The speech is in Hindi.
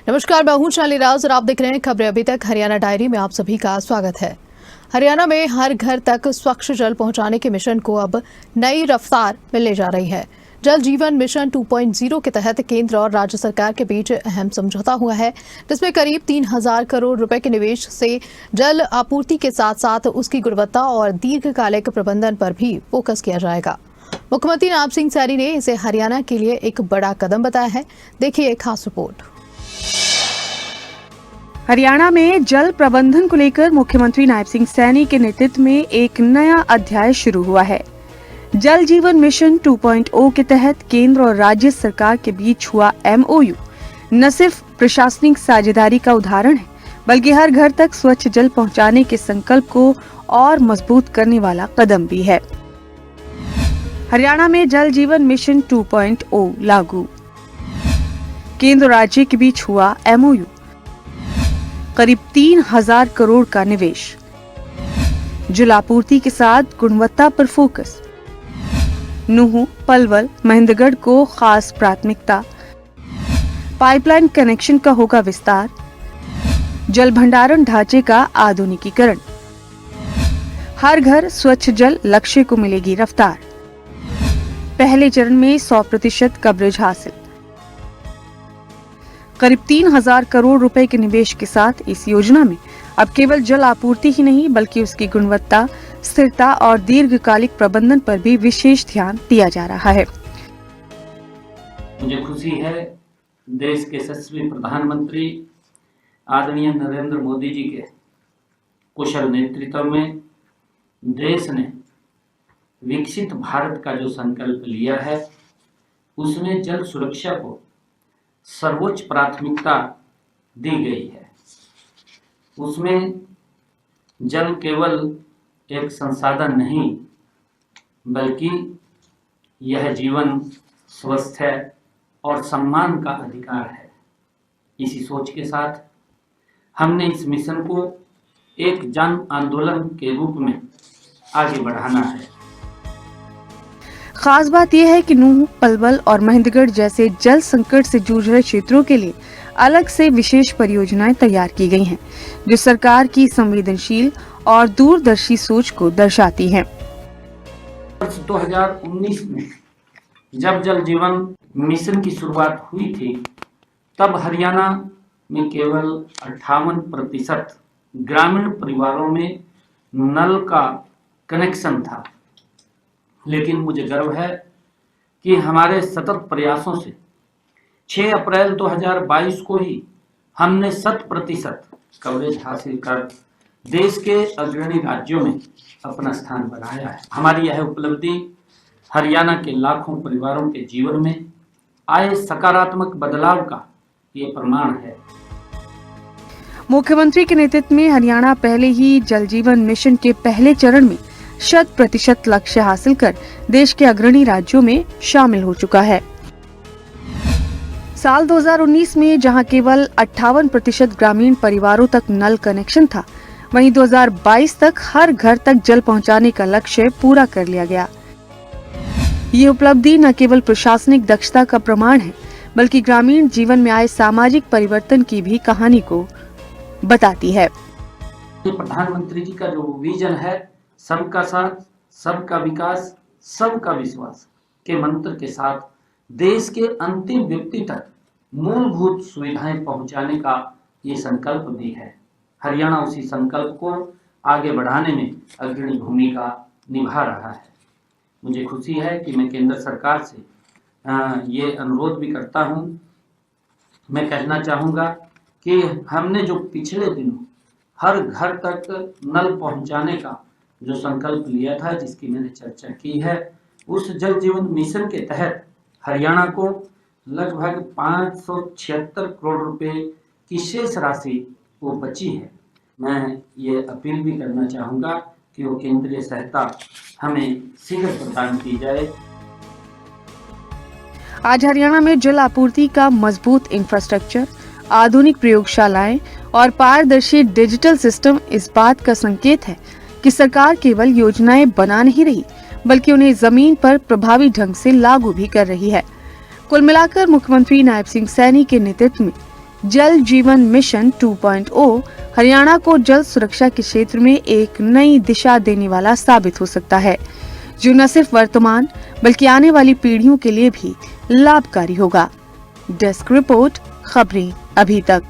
नमस्कार, मैं हूं शाली राज और आप देख रहे हैं खबरें अभी तक। हरियाणा डायरी में आप सभी का स्वागत है। हरियाणा में हर घर तक स्वच्छ जल पहुंचाने के मिशन को अब नई रफ्तार मिलने जा रही है। जल जीवन मिशन 2.0 के तहत केंद्र और राज्य सरकार के बीच अहम समझौता हुआ है, जिसमें करीब 3000 करोड़ रुपए के निवेश से जल आपूर्ति के साथ साथ उसकी गुणवत्ता और दीर्घकालिक प्रबंधन पर भी फोकस किया जाएगा। मुख्यमंत्री नायब सिंह सैनी ने इसे हरियाणा के लिए एक बड़ा कदम बताया है। देखिए एक खास रिपोर्ट। हरियाणा में जल प्रबंधन को लेकर मुख्यमंत्री नायब सिंह सैनी के नेतृत्व में एक नया अध्याय शुरू हुआ है। जल जीवन मिशन 2.0 के तहत केंद्र और राज्य सरकार के बीच हुआ MOU न सिर्फ प्रशासनिक साझेदारी का उदाहरण है, बल्कि हर घर तक स्वच्छ जल पहुंचाने के संकल्प को और मजबूत करने वाला कदम भी है। हरियाणा में जल जीवन मिशन 2.0 लागू। केंद्र और राज्य के बीच हुआ MOU, करीब 3000 करोड़ का निवेश, जल आपूर्ति के साथ गुणवत्ता पर फोकस, नूहू, पलवल, महेंद्रगढ़ को खास प्राथमिकता, पाइपलाइन कनेक्शन का होगा विस्तार, जल भंडारण ढांचे का आधुनिकीकरण, हर घर स्वच्छ जल लक्ष्य को मिलेगी रफ्तार। पहले चरण में 100% कवरेज हासिल। करीब 3000 करोड़ रुपए के निवेश के साथ इस योजना में अब केवल जल आपूर्ति ही नहीं, बल्कि उसकी गुणवत्ता, स्थिरता और दीर्घकालिक प्रबंधन पर भी विशेष ध्यान दिया जा रहा है। मुझे खुशी है देश के यशस्वी प्रधानमंत्री आदरणीय नरेंद्र मोदी जी के कुशल नेतृत्व में देश ने विकसित भारत का जो संकल्प लिया है, उसमें जल सुरक्षा को सर्वोच्च प्राथमिकता दी गई है। उसमें जल केवल एक संसाधन नहीं, बल्कि यह जीवन, स्वास्थ्य और सम्मान का अधिकार है। इसी सोच के साथ हमने इस मिशन को एक जन आंदोलन के रूप में आगे बढ़ाना है। खास बात यह है कि नूहू, पलवल और महेंद्रगढ़ जैसे जल संकट से जूझ रहे क्षेत्रों के लिए अलग से विशेष परियोजनाएं तैयार की गई हैं, जो सरकार की संवेदनशील और दूरदर्शी सोच को दर्शाती हैं। वर्ष 2019 में जब जल जीवन मिशन की शुरुआत हुई थी, तब हरियाणा में केवल 58% ग्रामीण परिवारों में नल का कनेक्शन था। लेकिन मुझे गर्व है कि हमारे सतत प्रयासों से 6 अप्रैल 2022 को ही हमने 100% कवरेज हासिल कर देश के अग्रणी राज्यों में अपना स्थान बनाया है। हमारी यह उपलब्धि हरियाणा के लाखों परिवारों के जीवन में आए सकारात्मक बदलाव का ये प्रमाण है। मुख्यमंत्री के नेतृत्व में हरियाणा पहले ही जल जीवन मिशन के पहले चरण में 100% लक्ष्य हासिल कर देश के अग्रणी राज्यों में शामिल हो चुका है। साल 2019 में जहां केवल 58% ग्रामीण परिवारों तक नल कनेक्शन था, वहीं 2022 तक हर घर तक जल पहुंचाने का लक्ष्य पूरा कर लिया गया। ये उपलब्धि न केवल प्रशासनिक दक्षता का प्रमाण है, बल्कि ग्रामीण जीवन में आए सामाजिक परिवर्तन की भी कहानी को बताती है। प्रधानमंत्री जी का जो विजन है, सबका साथ, सबका विकास, सबका विश्वास के मंत्र के साथ देश के अंतिम व्यक्ति तक मूलभूत सुविधाएं पहुंचाने का ये संकल्प भी है। हरियाणा उसी संकल्प को आगे बढ़ाने में अग्रणी भूमिका निभा रहा है। मुझे खुशी है कि मैं केंद्र सरकार से ये अनुरोध भी करता हूं। मैं कहना चाहूँगा कि हमने जो पिछले दिनों हर घर तक नल पहुंचाने का जो संकल्प लिया था, जिसकी मैंने चर्चा की है, उस जल जीवन मिशन के तहत हरियाणा को लगभग 576 करोड़ रुपए की शेष राशि वो बची है। मैं ये अपील भी करना चाहूँगा कि वो केंद्रीय सहायता हमें शीघ्र प्रदान की जाए। आज हरियाणा में जल आपूर्ति का मजबूत इंफ्रास्ट्रक्चर, आधुनिक प्रयोगशालाएं और पारदर्शी डिजिटल सिस्टम इस बात का संकेत है कि सरकार केवल योजनाएं बना नहीं रही, बल्कि उन्हें जमीन पर प्रभावी ढंग से लागू भी कर रही है। कुल मिलाकर मुख्यमंत्री नायब सिंह सैनी के नेतृत्व में जल जीवन मिशन 2.0 हरियाणा को जल सुरक्षा के क्षेत्र में एक नई दिशा देने वाला साबित हो सकता है, जो न सिर्फ वर्तमान बल्कि आने वाली पीढ़ियों के लिए भी लाभकारी होगा। डेस्क रिपोर्ट, खबरें अभी तक।